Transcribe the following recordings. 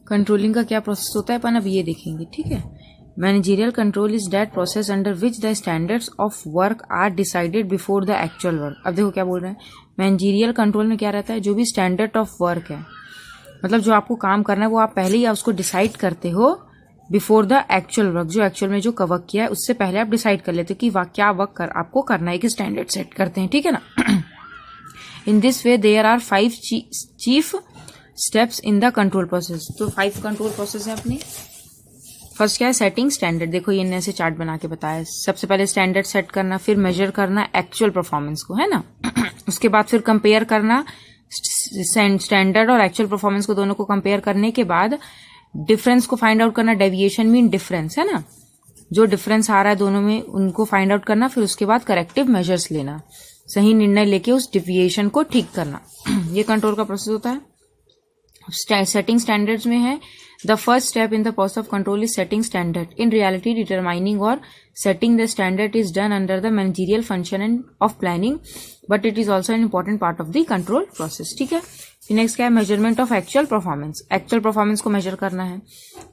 Controlling का क्या process होता है अपन अब ये देखेंगे, ठीक है। Managerial control is that process under which the standards of work are decided before the actual work. अब देखो क्या बोल रहे हैं, मैनेजरियल कंट्रोल में क्या रहता है, जो भी स्टैंडर्ड ऑफ वर्क है, मतलब जो आपको काम करना है वो आप पहले ही उसको डिसाइड करते हो बिफोर द एक्चुअल वर्क। जो एक्चुअल में जो वर्क किया है उससे पहले आप डिसाइड कर लेते हो कि क्या वर्क आपको करना है, कि स्टैंडर्ड सेट करते हैं, ठीक है ना। In this way there are 5 chief steps in the control process. तो 5 कंट्रोल प्रोसेस है अपनी। फर्स्ट क्या है, सेटिंग स्टैंडर्ड। देखो ये ऐसे चार्ट बना के बताया, सबसे पहले स्टैंडर्ड सेट करना, फिर मेजर करना एक्चुअल परफॉर्मेंस को, है ना। उसके बाद फिर कंपेयर करना स्टैंडर्ड और एक्चुअल परफॉर्मेंस को, दोनों को कंपेयर करने के बाद डिफरेंस को फाइंड आउट करना। डेविएशन मीन डिफरेंस, है ना, जो डिफरेंस आ रहा है दोनों में उनको फाइंड आउट करना। फिर उसके बाद करेक्टिव मेजर्स लेना, सही निर्णय लेके उस डिविएशन को ठीक करना। ये कंट्रोल का प्रोसेस होता है। सेटिंग स्टैंडर्ड्स में है, the first step in the process of control is setting standard. In reality determining और setting the standard is done under the managerial function and of planning, but it is also an important part of the control process, ठीक है। Next क्या है, measurement of actual performance. Actual performance को measure करना है।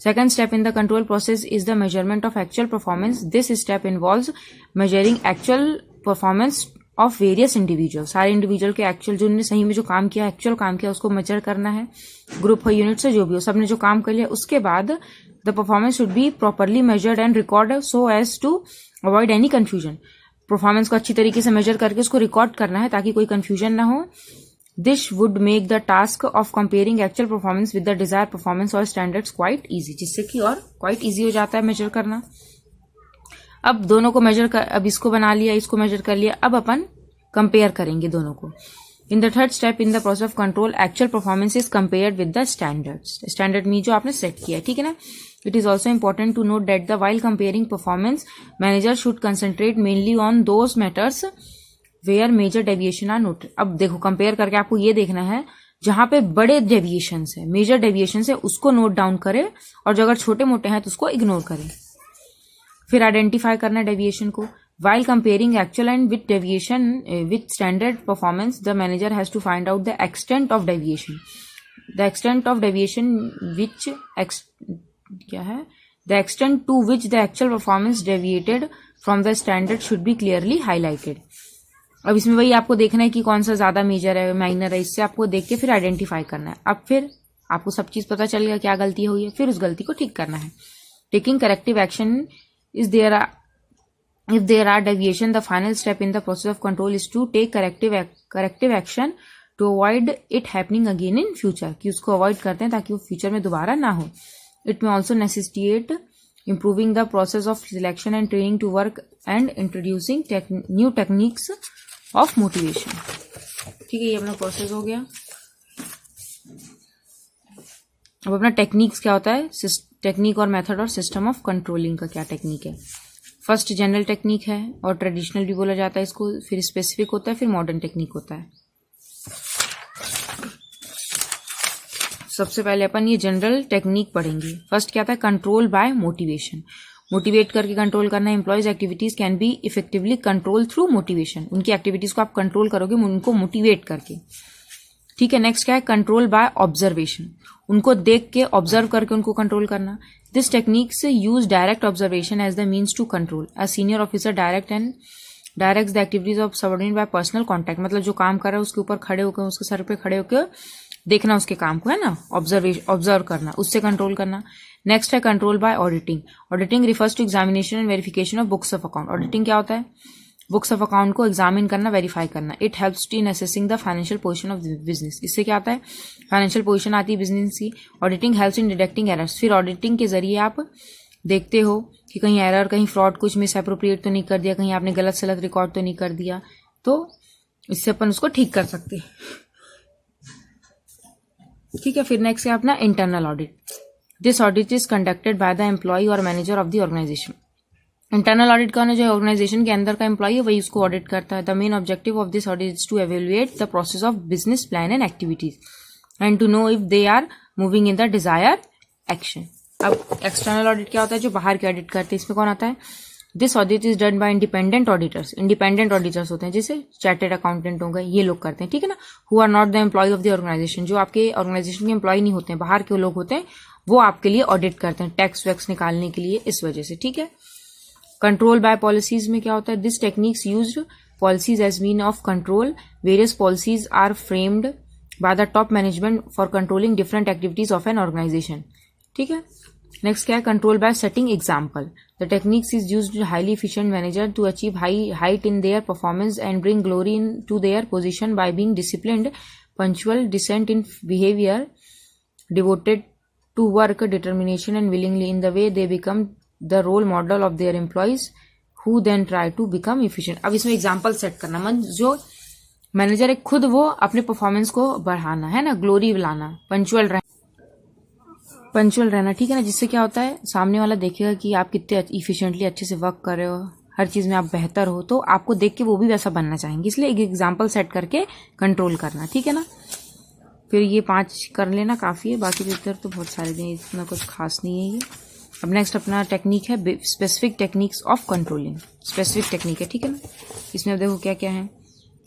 Second step in the control process is the measurement of actual performance. This step involves measuring actual performance of various individual. सारे individual के actual, जो उन्होंने सही में जो काम किया, एक्चुअल काम किया, उसको मेजर करना है। ग्रुप हो, यूनिट से, जो भी हो, सबने जो काम कर लिया, उसके बाद the performance should be properly measured and record so as to avoid any confusion. Performance को अच्छी तरीके से मेजर करके उसको रिकॉर्ड करना है ताकि कोई कंफ्यूजन ना हो। This would make the task of comparing actual performance with the desire performance और स्टैंडर्ड्स क्वाइट इजी, जिससे कि और क्वाइट इजी हो जाता है मेजर करना। अब दोनों को मेजर कर, अब इसको बना लिया, इसको मेजर कर लिया, अब अपन कंपेयर करेंगे दोनों को। In the third step in the process of control actual performance is compared with the standards. Standard mean जो आपने सेट किया है, ठीक है ना। It is also important to note that the while comparing performance manager should concentrate mainly on those matters where major deviation are noted. अब देखो compare करके आपको ये देखना है जहां पे बड़े डेविएशन है, मेजर डेविएशन है, उसको नोट डाउन करे, और जो अगर छोटे मोटे हैं तो उसको इग्नोर करें। फिर आइडेंटिफाई करना डेविएशन को। While comparing actual and with deviation with standard performance, the manager has to find out the extent of deviation. The extent of deviation क्या है? The extent to which the actual performance deviated from the standard should be clearly highlighted. अब इसमें वही आपको देखना है कि कौन सा ज्यादा मेजर है, माइनर है, इससे आपको देख के फिर आइडेंटिफाई करना है। अब फिर आपको सब चीज पता चलेगा क्या गलती हुई है, फिर उस गलती को ठीक करना है। Taking corrective action is there. If there are deviation, the final step in the process of control is to take corrective action to avoid it happening again in future, कि उसको avoid करते हैं ताकि वो future में दोबारा ना हो। It may also necessitate improving the process of selection and training to work and introducing new techniques of motivation. ठीक है, ये अपना प्रोसेस हो गया। अब अपना टेक्निक्स क्या होता है, टेक्निक और मेथड और सिस्टम ऑफ कंट्रोलिंग का क्या टेक्निक है। फर्स्ट जनरल टेक्निक है और ट्रेडिशनल भी बोला जाता है इसको, फिर स्पेसिफिक होता है, फिर मॉडर्न टेक्निक होता है। सबसे पहले अपन ये जनरल टेक्निक पढ़ेंगे। फर्स्ट क्या था, कंट्रोल बाय मोटिवेशन। मोटिवेट करके कंट्रोल करना। Employees activities can be effectively control through motivation. उनकी एक्टिविटीज को आप कंट्रोल करोगे उनको मोटिवेट करके, ठीक है। नेक्स्ट क्या है, कंट्रोल बाय ऑब्जर्वेशन। उनको देख के ऑब्जर्व करके उनको कंट्रोल करना। This techniques use direct observation as the means to control. A senior officer directs the activities of subordinate by personal contact. मतलब जो काम कर रहा है उसके ऊपर खड़े होकर, उसके सर पे खड़े होकर देखना उसके काम को, है ना, ऑब्जर्व करना, उससे कंट्रोल करना। नेक्स्ट है control by auditing. Auditing refers to examination and verification of books of account. Auditing क्या होता है, बुक्स ऑफ अकाउंट को एग्जामिन करना, वेरीफाई करना। It helps in assessing the financial position of business. इससे क्या आता है, फाइनेंशियल पोजीशन आती है बिजनेस की। Auditing helps in detecting errors. फिर ऑडिटिंग के जरिए आप देखते हो कि कहीं एरर, कहीं फ्रॉड, कुछ मिस अप्रोप्रिएट तो नहीं कर दिया, कहीं आपने गलत सलत रिकॉर्ड तो नहीं कर दिया, तो इससे अपन उसको ठीक कर सकते हैं, ठीक है। फिर नेक्स्ट है अपना internal audit. This audit is conducted by the employ और manager of the organization. Internal audit का जो ऑर्गेनाइजेशन के अंदर का एम्प्लॉय है वही उसको ऑडिट करता है। The main objective of this audit is to evaluate the process of business plan and activities and to know if they are moving in the desire action. अब एक्सटर्नल ऑडिट क्या होता है, जो बाहर के ऑडिट करते हैं, इसमें कौन आता है, this audit is done by independent auditors. Independent auditors होते हैं जैसे चार्टेड अकाउंटेंट हो गए, ये लोग करते हैं, ठीक है ना। Who are not the employ of the organization, जो आपके ऑर्गेनाइजेशन के एम्प्लॉय नहीं होते हैं, बाहर के लोग होते हैं, वो आपके लिए ऑडिट करते हैं टैक्स वैक्स निकालने के लिए, इस वजह से, ठीक है। कंट्रोल बाय पॉलिसीज में क्या होता है, this techniques used policies as mean of control, various policies are framed by the top management for controlling different activities of an organization, ठीक है। नेक्स्ट क्या है, control by setting example, the techniques is used highly efficient manager to achieve height in their performance and bring glory in to their position by being disciplined, punctual, decent in behaviour, devoted to work, determination and willingly. In the way they become the role model of their employees who then try to become efficient. अब इसमें example set करना, मन जो manager है खुद वो अपने performance को बढ़ाना है ना, ग्लोरी लाना, पंचुअल रहना, ठीक है ना, जिससे क्या होता है सामने वाला देखेगा कि आप कितने इफिशिएंटली अच्छे से वर्क कर रहे हो, हर चीज में आप बेहतर हो, तो आपको देख के वो भी वैसा बनना चाहेंगे, इसलिए एक एग्जाम्पल सेट करके कंट्रोल करना, ठीक है ना। फिर ये 5 कर लेना काफ़ी है, बाकी इधर तो बहुत सारे हैं, इतना कुछ खास नहीं है ये। अब नेक्स्ट अपना टेक्निक है specific techniques of controlling, specific technique है, ठीक है ना। इसमें अब देखो क्या क्या है,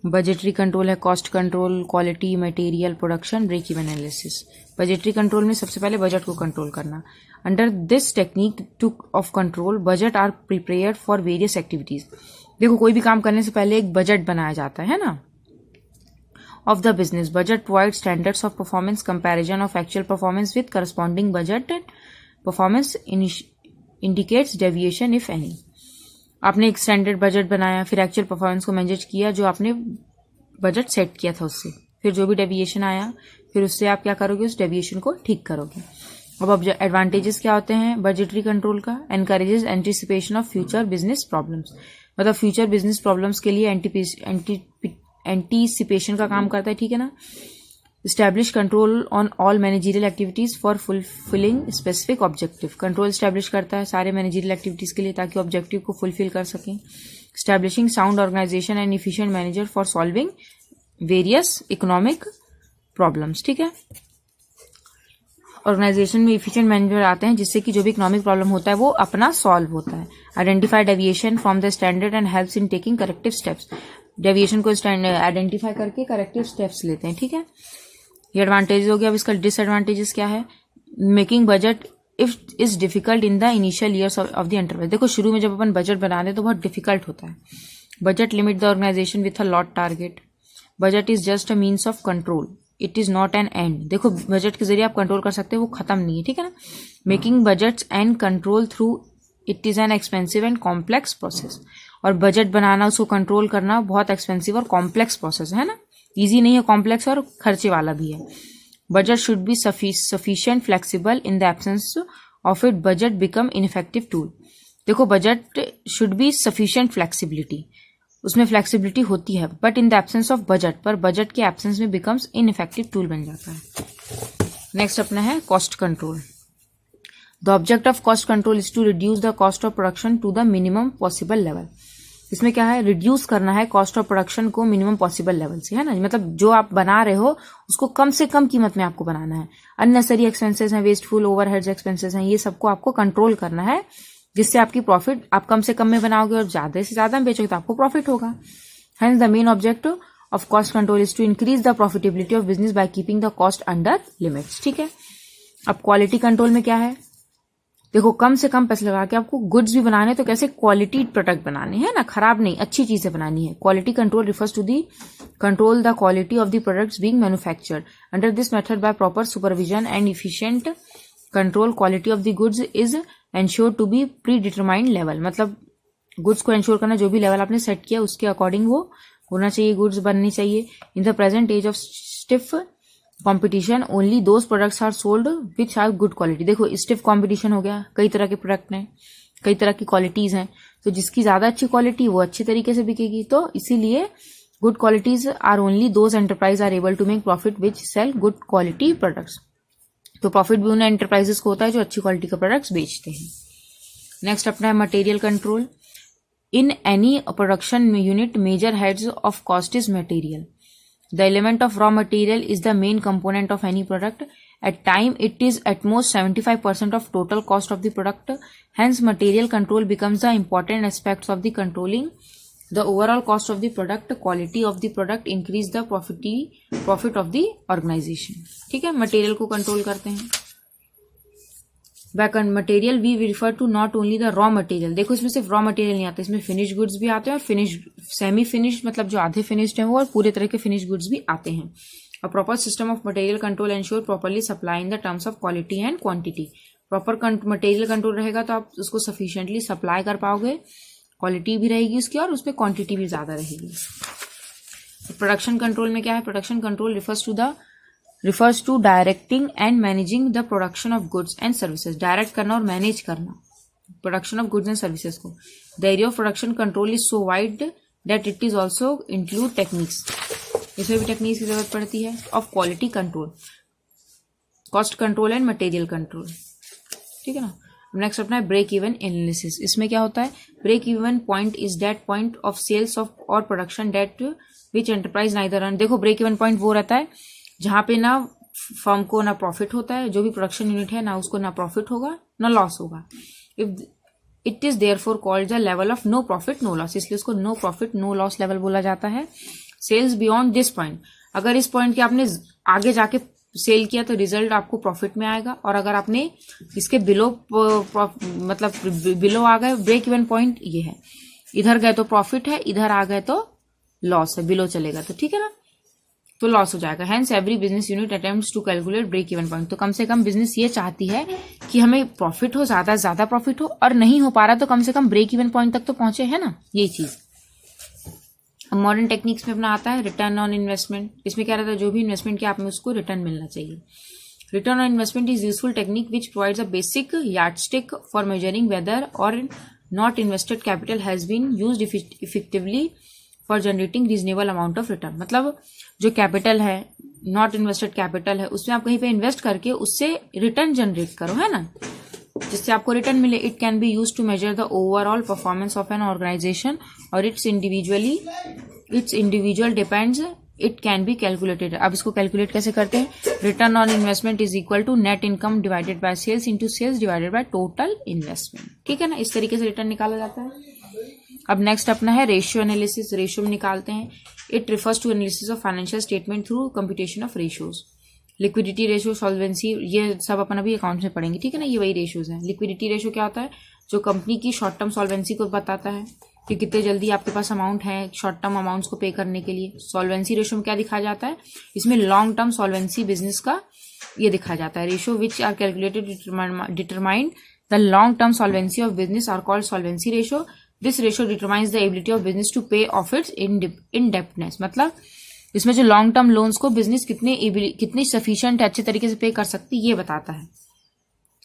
बजटरी कंट्रोल है, cost control, quality, material, production, break even analysis. Budgetary control में सबसे पहले बजट को कंट्रोल करना। Under this technique two of control budget are prepared for various activities. देखो कोई भी काम करने से पहले एक बजट बनाया जाता है ना, of the business. Budget provides standards of performance, comparison of actual performance with corresponding budget and performance indicates deviation if any. आपने एक स्टैंडर्ड बजट बनाया, फिर एक्चुअल परफॉर्मेंस को मैनेज किया जो आपने बजट सेट किया था उससे, फिर जो भी डेविएशन आया फिर उससे आप क्या करोगे, उस डेविएशन को ठीक करोगे। अब एडवांटेजेस क्या होते हैं बजटरी कंट्रोल का, encourages anticipation of future business problems, मतलब फ्यूचर बिजनेस प्रॉब्लम्स के लिए एंटीसिपेशन का काम करता है, ठीक है ना। Establish control on all managerial activities for fulfilling specific objective, control establish करता है सारे मैनेजरियल एक्टिविटीज के लिए ताकि ऑब्जेक्टिव को फुलफिल कर सकें। Establishing sound organization and efficient manager for solving various economic problems, ठीक है। ऑर्गेनाइजेशन में एफिशिएंट मैनेजर आते हैं जिससे कि जो भी इकोनॉमिक प्रॉब्लम होता है वो अपना सॉल्व होता है। Identify deviation from the standard and helps in taking corrective steps, deviation को आइडेंटिफाई करके करेक्टिव स्टेप्स लेते हैं, ठीक है। ये एडवांटेज हो गया। अब इसका डिसएडवांटेजेस क्या है, making budget if is difficult in the initial years of the enterprise. देखो शुरू में जब अपन बजट बनाते हैं तो बहुत डिफिकल्ट होता है। Budget limit the organization with a lot target, budget is just a means of control, it is not an end. देखो बजट के जरिए आप कंट्रोल कर सकते हो, वो खत्म नहीं है, ठीक है ना। Making budgets and control through it is an expensive and complex process, और बजट बनाना उसको कंट्रोल करना बहुत एक्सपेंसिव और कॉम्प्लेक्स प्रोसेस है ना, इजी नहीं है, कॉम्प्लेक्स और खर्चे वाला भी है। Budget should be sufficient flexible, in the absence of it budget become ineffective tool. देखो budget should be sufficient flexibility, उसमें फ्लेक्सिबिलिटी होती है, but in the absence of budget, पर बजट के एब्सेंस में बिकम्स इनइफेक्टिव टूल बन जाता है। नेक्स्ट अपना है cost control. The object of cost control is to reduce the cost of production to the minimum possible level. इसमें क्या है, रिड्यूस करना है कॉस्ट ऑफ प्रोडक्शन को मिनिमम पॉसिबल लेवल से, है ना, मतलब जो आप बना रहे हो उसको कम से कम कीमत में आपको बनाना है। अननेसेसरी एक्सपेंसेस हैं, वेस्टफुल ओवरहेड्स एक्सपेंसेस हैं, ये सबको आपको कंट्रोल करना है, जिससे आपकी प्रॉफिट आप कम से कम में बनाओगे और ज्यादा से ज्यादा में बेचोगे तो आपको प्रॉफिट होगा। Hence the main object of cost control is to increase the profitability of business by keeping the cost under limits, ठीक है। अब क्वालिटी कंट्रोल में क्या है, देखो कम से कम पैसे लगा के आपको गुड्स भी बनाने, तो कैसे क्वालिटी प्रोडक्ट बनाने हैं ना, खराब नहीं, अच्छी चीजें बनानी है। Quality control refers to the control the quality of the products being manufactured under this method by proper supervision and efficient control. Quality of the goods is ensure to be predetermined level, मतलब goods को ensure करना, जो भी level आपने set किया उसके according वो होना चाहिए, गुड्स बननी चाहिए। In the present age of stiff competition only those products are sold which are good quality. देखो स्टिफ कंपटीशन हो गया, कई तरह के प्रोडक्ट हैं, कई तरह की क्वालिटीज हैं, तो जिसकी ज्यादा अच्छी क्वालिटी वो अच्छे तरीके से बिकेगी, तो इसीलिए good qualities are only those enterprise are able to make profit which sell good quality products. तो प्रॉफिट भी उन एंटरप्राइजेस को होता है जो अच्छी क्वालिटी के प्रोडक्ट्स बेचते हैं। नेक्स्ट अपना है material control. In any production unit major heads of cost is material. The element of raw material is the main component of any product. At time, it is at most 75% of total cost of the product. Hence, material control becomes the important aspects of the controlling the overall cost of the product, quality of the product, increase the profit of the organization. ठीक है, material को control करते हैं। By material we refer to not only the raw material. देखो इसमें सिर्फ raw material नहीं आता, इसमें फिनिश गुड्स भी आते हैं और फिनिश सेमी फिनिश मतलब जो आधे फिनिश्ड है वो, और पूरे तरह के फिनिश गुड्स भी आते हैं। A proper system of material control ensure properly supply in the terms of quality and quantity. Proper material control रहेगा तो आप उसको सफिशिएंटली सप्लाई कर पाओगे, क्वालिटी भी रहेगी उसकी और उसमें क्वांटिटी भी ज्यादा रहेगी। प्रोडक्शन कंट्रोल में क्या है? Production control refers to directing and managing the production of goods and services। Direct करना और मैनेज करना production of goods and services को। The area of production control is so wide that it is also include techniques. इसमें भी techniques की जरूरत पड़ती है। Of quality control, cost control and material control, ठीक है ना। नेक्स्ट अपना है ब्रेक इवन एनालिसिस। इसमें क्या होता है? Break even point is that point of sales of और production that which enterprise neither earn. देखो ब्रेक इवन पॉइंट वो रहता है जहां पे ना फर्म को ना प्रॉफिट होता है, जो भी प्रोडक्शन यूनिट है ना उसको ना प्रॉफिट होगा ना लॉस होगा। If it is therefore called the level of no profit no loss, इसलिए उसको no profit no loss level बोला जाता है। सेल्स बियॉन्ड दिस पॉइंट, अगर इस पॉइंट के आपने आगे जाके सेल किया तो रिजल्ट आपको प्रॉफिट में आएगा, और अगर आपने इसके बिलो मतलब बिलो आ गए, ब्रेक इवन पॉइंट ये है, इधर गए तो प्रॉफिट है, इधर आ गए तो लॉस है, बिलो चलेगा तो ठीक है ना, तो लॉस हो जाएगा। Hence every business unit attempts to calculate break even point. तो कम से कम बिजनेस ये चाहती है कि हमें प्रॉफिट हो, ज्यादा प्रॉफिट हो, और नहीं हो पा रहा तो कम से कम ब्रेक इवन पॉइंट तक तो पहुंचे, है ना, ये चीज। मॉडर्न टेक्निक्स में अपना आता है रिटर्न ऑन इन्वेस्टमेंट। इसमें क्या रहता है? जो भी इन्वेस्टमेंट किया आपने उसको रिटर्न मिलना चाहिए। Return on investment is useful technique which provides a basic yardstick for measuring whether और not invested capital has been used effectively for generating reasonable amount of return. मतलब जो कैपिटल है, नॉट इन्वेस्टेड कैपिटल है, उसमें आप कहीं पे invest करके उससे रिटर्न जनरेट करो, है ना, जिससे आपको रिटर्न मिले। It can be use to measure the overall performance of an organization और its individual depends, it can be calculated. अब इसको कैलकुलेट कैसे करते हैं? Return on investment is equal to net income divided by sales into sales divided by total investment, ठीक है ना। इस तरीके से रिटर्न निकाला जाता है। अब नेक्स्ट अपना है रेशियो एनालिसिस। रेशियो में निकालते हैं। It refers to analysis of financial statement through computation of ratios. Liquidity ratio, solvency, ये सब अपन अभी अकाउंट में पढ़ेंगे, ठीक है ना। ये वही रेशियोज हैं। लिक्विडिटी रेशियो क्या होता है? जो कंपनी की शॉर्ट टर्म सॉल्वेंसी को बताता है कि कितने जल्दी आपके पास अमाउंट है शॉर्ट टर्म अमाउंट्स को पे करने के लिए। सॉल्वेंसी रेशियो में क्या दिखाया जाता है? इसमें लॉन्ग टर्म सॉल्वेंसी बिजनेस का ये दिखाया जाता है। Ratio which are calculated determine the long term solvency of business are called solvency ratio. This ratio determines the ability of business to pay off its indebtedness. मतलब इसमें जो long term loans को business कितनी sufficient अच्छे तरीके से पे कर सकती है ये बताता है।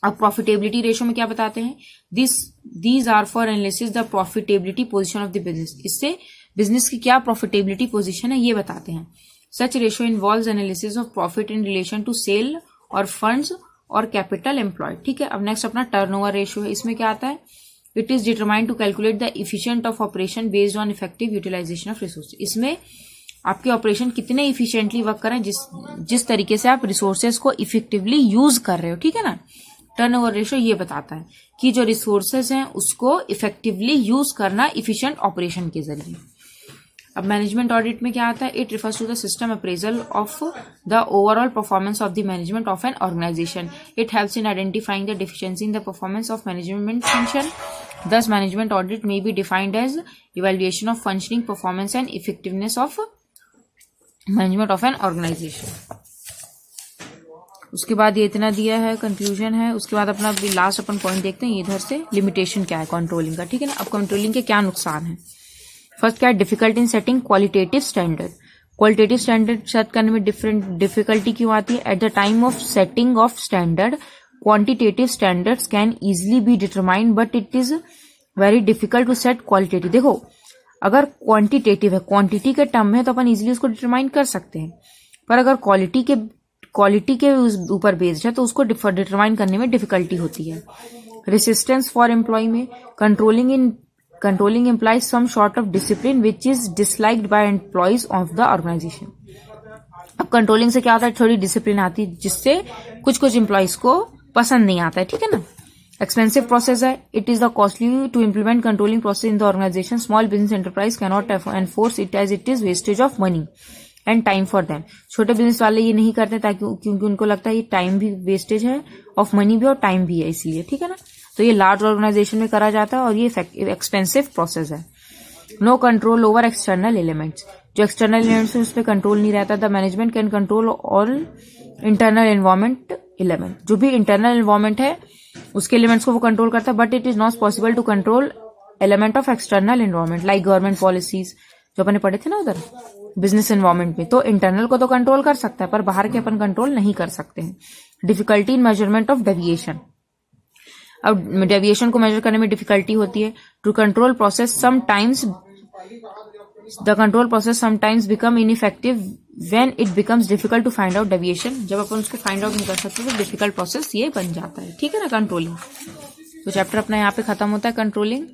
अब प्रॉफिटेबिलिटी रेशियो में क्या बताते हैं? These are for analysis the profitability position of the business. इससे बिजनेस की क्या प्रॉफिटेबिलिटी पोजीशन है ये बताते हैं। Such ratio involves analysis of profit in relation to sale और फंड्स और कैपिटल एम्प्लॉयड, ठीक है। अब नेक्स्ट अपना टर्नओवर रेशियो है। इसमें क्या आता है? It is determined to calculate the efficient of operation based on effective utilization of resource. इसमें आपके ऑपरेशन कितने इफिशिएंटली वर्क करें, जिस तरीके से आप रिसोर्सेज को इफेक्टिवली यूज कर रहे हो, ठीक है ना। टर्नओवर रेशियो ये बताता है कि जो रिसोर्सेज हैं उसको इफेक्टिवली यूज करना इफिशिएंट ऑपरेशन के जरिए। अब मैनेजमेंट ऑडिट में क्या आता है? It refers to the system appraisal of the overall performance of the management of an organization. It helps in identifying the deficiency in the performance of management function. Thus, management audit may be defined as evaluation of functioning, performance and effectiveness of management of an organization. उसके बाद ये इतना दिया है, conclusion है। उसके बाद अपना लास्ट अपन पॉइंट देखते हैं इधर से, लिमिटेशन क्या है कंट्रोलिंग का, ठीक है ना। अब कंट्रोलिंग के क्या नुकसान है? फर्स्ट क्या है? Difficult in setting qualitative standard. Qualitative standard set करने में डिफिकल्टी क्यों आती है? At the time of setting of standard quantitative standards can easily be determined but it is very difficult to set qualitative। देखो अगर quantitative है, quantity के term में तो अपन इजीली उसको डिटरमाइन कर सकते हैं, पर अगर क्वालिटी के ऊपर बेस्ड है तो उसको डिटरमाइन करने में डिफिकल्टी होती है। रेसिस्टेंस फॉर एम्प्लॉय में controlling implies some sort of discipline which is disliked by employees of the organization। अब कंट्रोलिंग से क्या होता है? थोड़ी डिसिप्लिन आती है जिससे कुछ एम्प्लॉइज को पसंद नहीं आता है, ठीक है ना। एक्सपेंसिव प्रोसेस है। It is the costly to implement controlling process in the organization. Small business enterprise can not enforce it as it is wastage of money. And time for them. छोटे बिजनेस वाले ये नहीं करते ताकि क्योंकि उनको लगता है ये टाइम भी वेस्टेज है, ऑफ मनी भी और टाइम भी है, इसलिए, ठीक है ना। तो ये लार्ज ऑर्गेनाइजेशन में करा जाता है और ये एक्सपेंसिव प्रोसेस है। No control over external elements, जो एक्सटर्नल एलिमेंट्स है उस पर कंट्रोल नहीं रहता। The management can control all internal environment element, जो भी इंटरनल एनवायरमेंट है उसके एलिमेंट्स को वो कंट्रोल करता है, but it is not possible to control element of external environment like government policies, जो अपने पढ़े थे ना उधर बिजनेस एनवायरमेंट में। तो इंटरनल को तो कंट्रोल कर सकता है पर बाहर के अपन कंट्रोल नहीं कर सकते हैं। Difficulty in measurement of deviation, अब डेविएशन को मेजर करने में डिफिकल्टी होती है। To control process sometimes the control process sometimes become ineffective when it becomes difficult to find out deviation, जब अपन उसको फाइंड आउट नहीं कर सकते तो डिफिकल्ट प्रोसेस ये बन जाता है, ठीक है ना, कंट्रोलिंग। तो चैप्टर अपना यहाँ पे खत्म होता है कंट्रोलिंग।